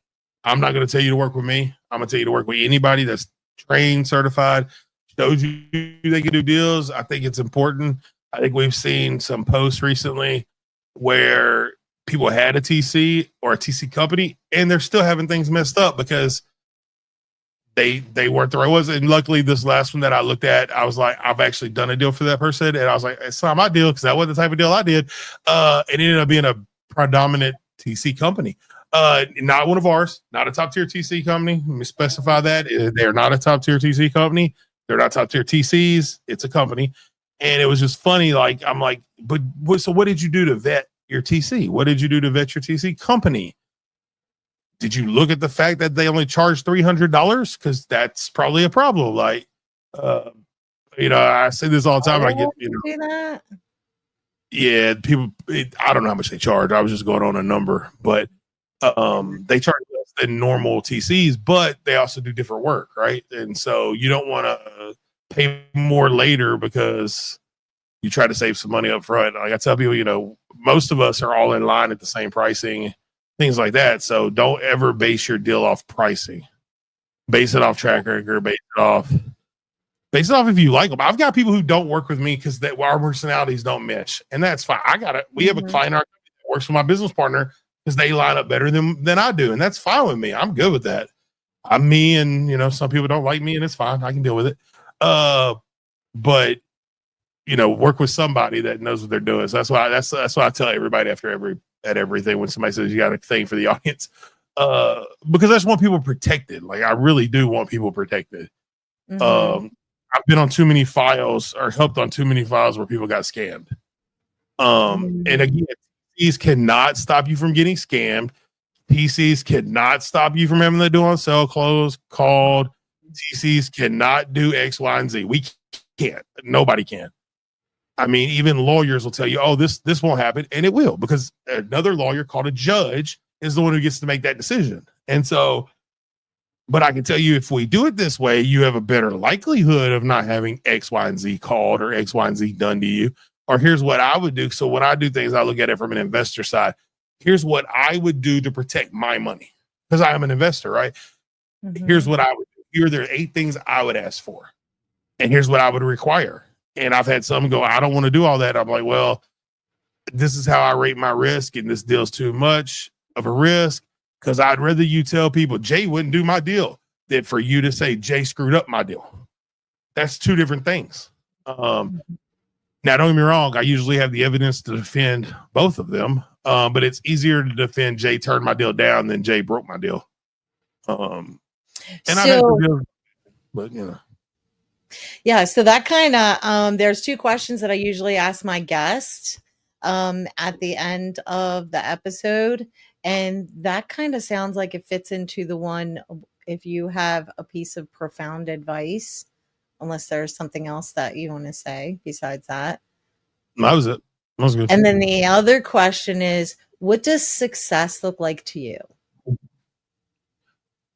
I'm not going to tell you to work with me. I'm going to tell you to work with anybody that's trained, certified, shows you they can do deals. I think it's important. I think we've seen some posts recently where people had a TC or a TC company, and they're still having things messed up because they weren't the right ones. And luckily, this last one that I looked at, I was like, I've actually done a deal for that person. And I was like, it's not my deal because that wasn't the type of deal I did. It ended up being a predominant TC company. Not one of ours, not a top tier TC company. Let me specify that. They're not a top tier TC company. They're not top tier TCs. It's a company. And it was just funny. Like, I'm like, so what did you do to vet your TC? What did you do to vet your TC company? Did you look at the fact that they only charge $300? Because that's probably a problem. Like, I say this all the time. I get, do that. Yeah, people. I don't know how much they charge. I was just going on a number, but they charge less than normal TCs, but they also do different work, right? And so you don't want to pay more later because you try to save some money up front. Like I tell people, most of us are all in line at the same pricing. Things like that. So don't ever base your deal off pricing. Base it off track record. Base it off if you like them. I've got people who don't work with me because our personalities don't mesh, and that's fine. We have a client that works with my business partner because they line up better than I do, and that's fine with me. I'm good with that. I'm me, and some people don't like me, and it's fine. I can deal with it. But work with somebody that knows what they're doing. So that's why I tell everybody at everything when somebody says you got a thing for the audience, because I just want people protected. Like I really do want people protected. I've been on too many files or helped on too many files where people got scammed. And again, TCs cannot stop you from getting scammed. TCs cannot stop you from having to do on sale close called. TCs cannot do X, Y, and Z. We can't. Nobody can. I mean, even lawyers will tell you, oh, this won't happen. And it will, because another lawyer called a judge is the one who gets to make that decision. And so, but I can tell you, if we do it this way, you have a better likelihood of not having X, Y, and Z called or X, Y, and Z done to you. Or here's what I would do. So when I do things, I look at it from an investor side. Here's what I would do to protect my money, because I am an investor, right? Here's what I would do. Here are the 8 things I would ask for. And here's what I would require. And I've had some go, I don't want to do all that. I'm like, well, this is how I rate my risk, and this deal's too much of a risk, because I'd rather you tell people Jay wouldn't do my deal than for you to say Jay screwed up my deal. That's 2 different things. Now, don't get me wrong. I usually have the evidence to defend both of them, but it's easier to defend Jay turned my deal down than Jay broke my deal. And I had to deal, but Yeah, so that kind of there's 2 questions that I usually ask my guest at the end of the episode, and that kind of sounds like it fits into the one, if you have a piece of profound advice, unless there's something else that you want to say besides that. That was it. That was good. And then the other question is, what does success look like to you?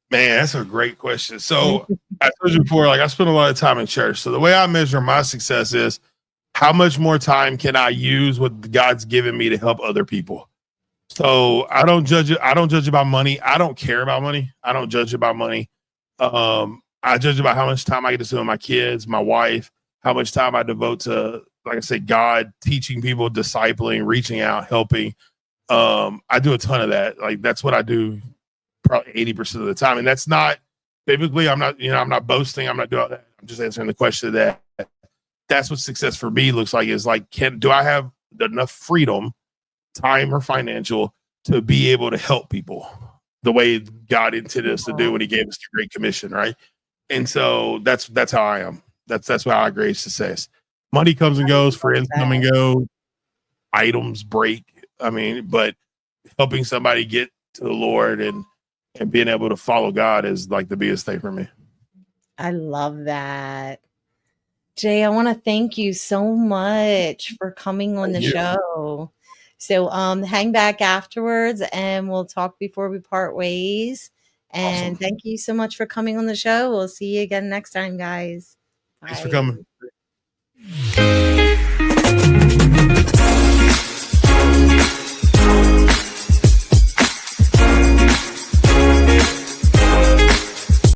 Man, that's a great question. So I told you before, like I spend a lot of time in church. So the way I measure my success is how much more time can I use what God's given me to help other people. So I don't judge it. I don't judge about money. I don't care about money. I don't judge about money. I judge about how much time I get to spend with my kids, my wife, how much time I devote to, like I said, God, teaching people, discipling, reaching out, helping. I do a ton of that. Like that's what I do probably 80% of the time. And that's not biblically, I'm not boasting. I'm not doing that. I'm just answering the question that that's what success for me looks like, is like, do I have enough freedom, time or financial, to be able to help people the way God intended us to do when he gave us the Great Commission. Right. And so that's how I am. That's how I grade success. Money comes and goes, friends come and go, items break. I mean, but helping somebody get to the Lord and being able to follow God is like the biggest thing for me. I love that. Jay, I want to thank you so much for coming on the show. So hang back afterwards and we'll talk before we part ways. And Thank you so much for coming on the show. We'll see you again next time, guys. Thanks for coming.